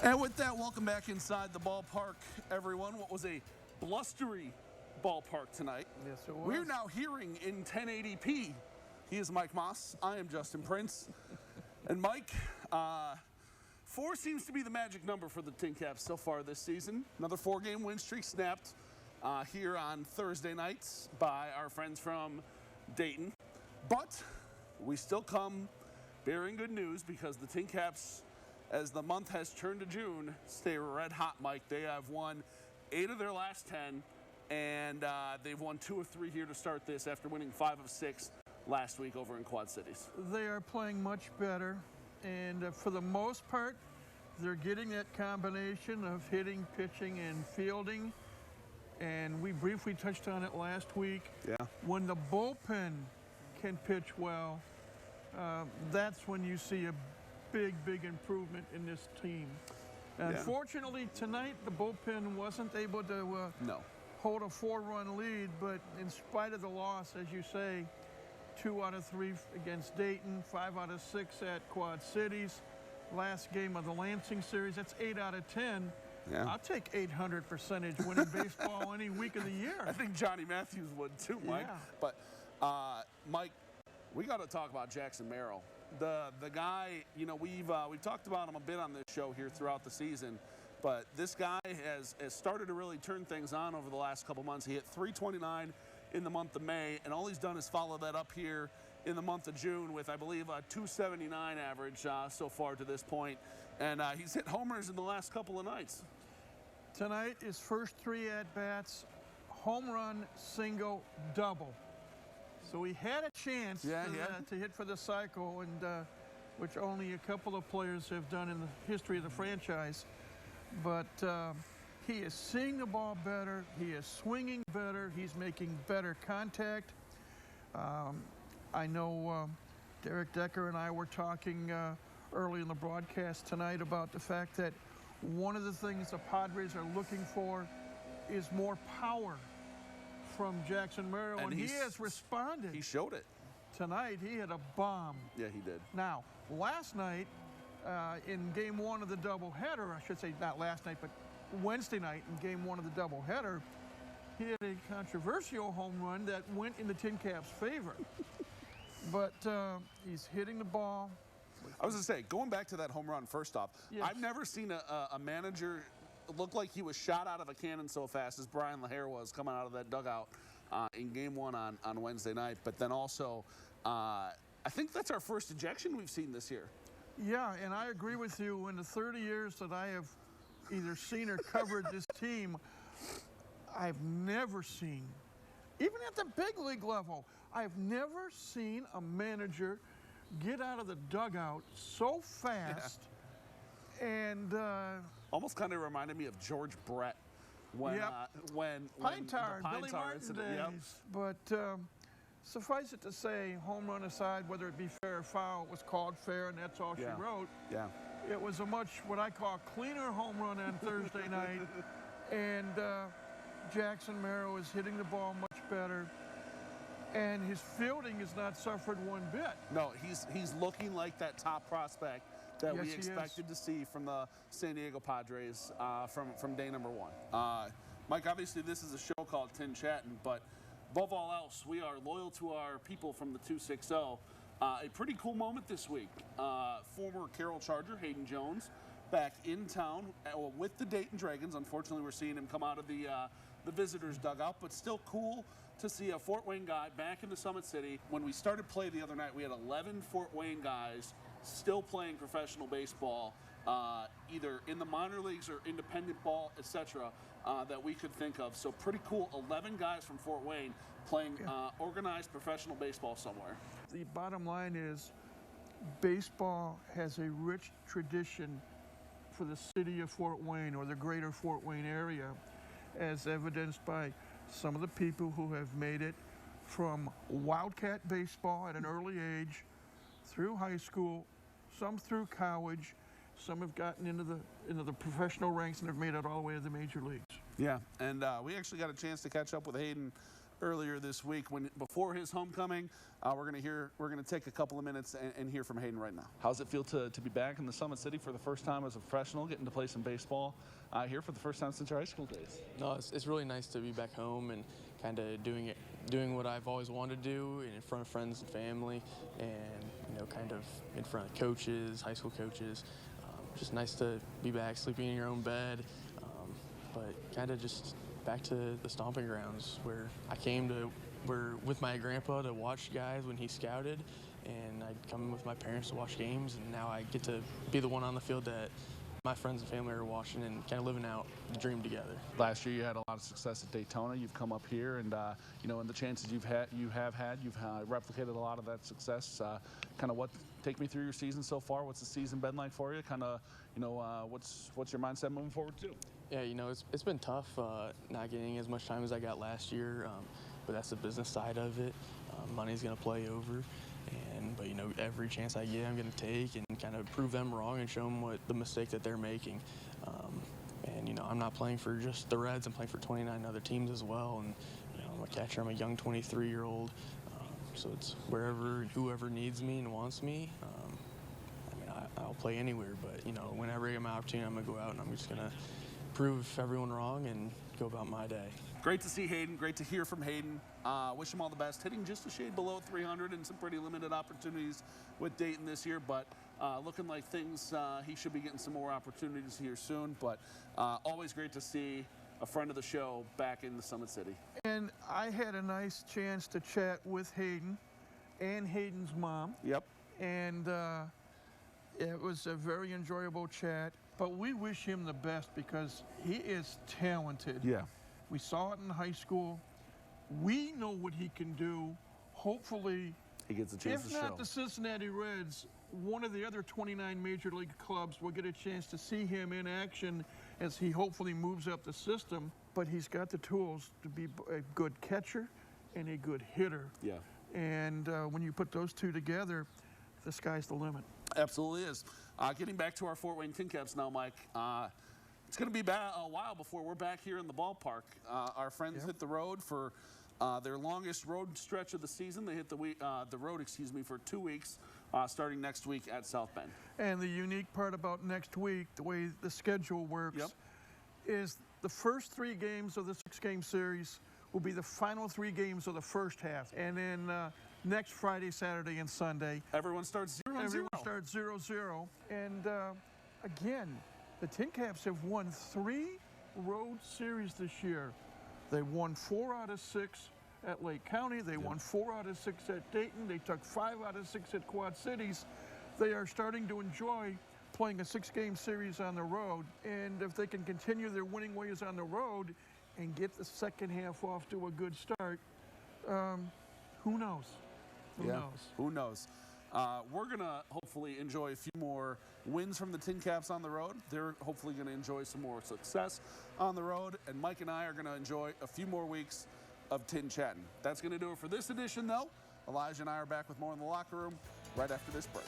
And with that, welcome back inside the ballpark, everyone. What was a blustery ballpark tonight. Yes, it was. We're now hearing in 1080p. He is Mike Maahs. I am Justin Prince. And Mike, 4 seems to be the magic number for the TinCaps so far this season. Another 4-game win streak snapped here on Thursday nights by our friends from Dayton. But we still come bearing good news because the TinCaps, as the month has turned to June, stay red hot, Mike. They have won 8 of their last 10, and they've won 2 of 3 here to start this after winning 5 of 6 last week over in Quad Cities. They are playing much better, and for the most part, they're getting that combination of hitting, pitching, and fielding. And we briefly touched on it last week. Yeah. When the bullpen can pitch well, that's when you see a big improvement in this team. Unfortunately, tonight the bullpen wasn't able to hold a 4-run lead, but in spite of the loss, as you say, 2 out of 3 against Dayton, 5 out of 6 at Quad Cities. Last game of the Lansing series, that's 8 out of 10. Yeah. I'll take 800% winning baseball any week of the year. I think Johnny Matthews would too, Mike. Yeah. But Mike, we got to talk about Jackson Merrill. The guy, you know, we've talked about him a bit on this show here throughout the season, but this guy has started to really turn things on over the last couple months. He hit .329 in the month of May, and all he's done is follow that up here in the month of June with, I believe, a .279 average so far to this point, and he's hit homers in the last couple of nights. Tonight, his first 3 at-bats, home run, single, double. So he had a chance to hit for the cycle, and which only a couple of players have done in the history of the franchise. But he is seeing the ball better. He is swinging better. He's making better contact. I know Derek Decker and I were talking early in the broadcast tonight about the fact that one of the things the Padres are looking for is more power from Jackson Merrill, and he has responded. He showed it. Tonight, he hit a bomb. Yeah, he did. Now, last night, in Game 1 of the doubleheader, I should say not last night, but Wednesday night in Game 1 of the doubleheader, he hit a controversial home run that went in the TinCaps' favor. But he's hitting the ball. I was going to say, going back to that home run, first off, I've never seen a manager look like he was shot out of a cannon so fast as Brian LaHare was coming out of that dugout in Game 1 on Wednesday night. But then also, I think that's our first ejection we've seen this year. Yeah, and I agree with you. In the 30 years that I have either seen or covered this team, I've never seen, even at the big league level, I've never seen a manager get out of the dugout so fast. And almost kind of reminded me of George Brett when Pine Tar, the Billy Martin days. But suffice it to say, home run aside, whether it be fair or foul, it was called fair, and that's all she wrote. Yeah. It was a much, what I call, cleaner home run on Thursday night, and Jackson Merrill is hitting the ball much better, and his fielding has not suffered one bit. No, he's looking like that top prospect that we expected to see from the San Diego Padres from day number 1. Mike, obviously this is a show called TinChattin, but above all else, we are loyal to our people from the 260. A pretty cool moment this week. Former Carroll Charger Hayden Jones back in town with the Dayton Dragons. Unfortunately, we're seeing him come out of the visitors' dugout, but still cool to see a Fort Wayne guy back in the Summit City. When we started play the other night, we had 11 Fort Wayne guys still playing professional baseball, either in the minor leagues or independent ball, etc., that we could think of. So pretty cool, 11 guys from Fort Wayne playing organized professional baseball somewhere. The bottom line is baseball has a rich tradition for the city of Fort Wayne or the greater Fort Wayne area, as evidenced by some of the people who have made it from Wildcat baseball at an early age through high school, some through college, some have gotten into the professional ranks and have made it all the way to the major leagues. Yeah, and we actually got a chance to catch up with Hayden earlier this week before his homecoming. We're gonna take a couple of minutes and hear from Hayden right now. How's it feel to be back in the Summit City for the first time as a professional, getting to play some baseball here for the first time since your high school days? No, it's really nice to be back home and kind of doing what I've always wanted to do in front of friends and family, and kind of in front of coaches, high school coaches. Just nice to be back, sleeping in your own bed, but kind of just back to the stomping grounds where I came to, with my grandpa to watch guys when he scouted, and I'd come with my parents to watch games, and now I get to be the one on the field that my friends and family are watching and kind of living out the dream together. Last year you had a lot of success at Daytona. You've come up here, and in the chances you've replicated a lot of that success. Take me through your season so far. What's the season been like for you? What's your mindset moving forward too? Yeah, it's been tough not getting as much time as I got last year, but that's the business side of it. Money's going to play over. But every chance I get, I'm going to take and kind of prove them wrong and show them what the mistake that they're making. I'm not playing for just the Reds. I'm playing for 29 other teams as well. And I'm a catcher. I'm a young 23-year-old. So it's wherever, whoever needs me and wants me. I'll play anywhere. But whenever I get my opportunity, I'm going to go out and I'm just going to prove everyone wrong and go about my day. Great to see Hayden. Great to hear from Hayden. Wish him all the best. Hitting just a shade below 300 and some pretty limited opportunities with Dayton this year, but looking like things, he should be getting some more opportunities here soon. But always great to see a friend of the show back in the Summit City. And I had a nice chance to chat with Hayden and Hayden's mom. Yep. And it was a very enjoyable chat. But we wish him the best because he is talented. Yeah. We saw it in high school. We know what he can do. Hopefully, he gets a chance to show. If not the Cincinnati Reds, one of the other 29 major league clubs will get a chance to see him in action as he hopefully moves up the system. But he's got the tools to be a good catcher and a good hitter. Yeah. And when you put those two together, the sky's the limit. Absolutely is. Getting back to our Fort Wayne TinCaps now, Mike. It's going to be a while before we're back here in the ballpark. Our friends hit the road for their longest road stretch of the season. They hit the road, for 2 weeks, starting next week at South Bend. And the unique part about next week, the way the schedule works, is the first 3 games of the 6-game series will be the final 3 games of the first half. And then next Friday, Saturday, and Sunday, everyone starts 0-0. Everyone starts 0-0. And again, the TinCaps have won 3 road series this year. They won 4 out of 6 at Lake County. They won 4 out of 6 at Dayton. They took 5 out of 6 at Quad Cities. They are starting to enjoy playing a 6-game series on the road. And if they can continue their winning ways on the road and get the second half off to a good start, who knows? Who knows? Who knows? We're going to hopefully enjoy a few more wins from the TinCaps on the road. They're hopefully going to enjoy some more success on the road. And Mike and I are going to enjoy a few more weeks of TinChattin. That's going to do it for this edition, though. Elijah and I are back with more in the locker room right after this break.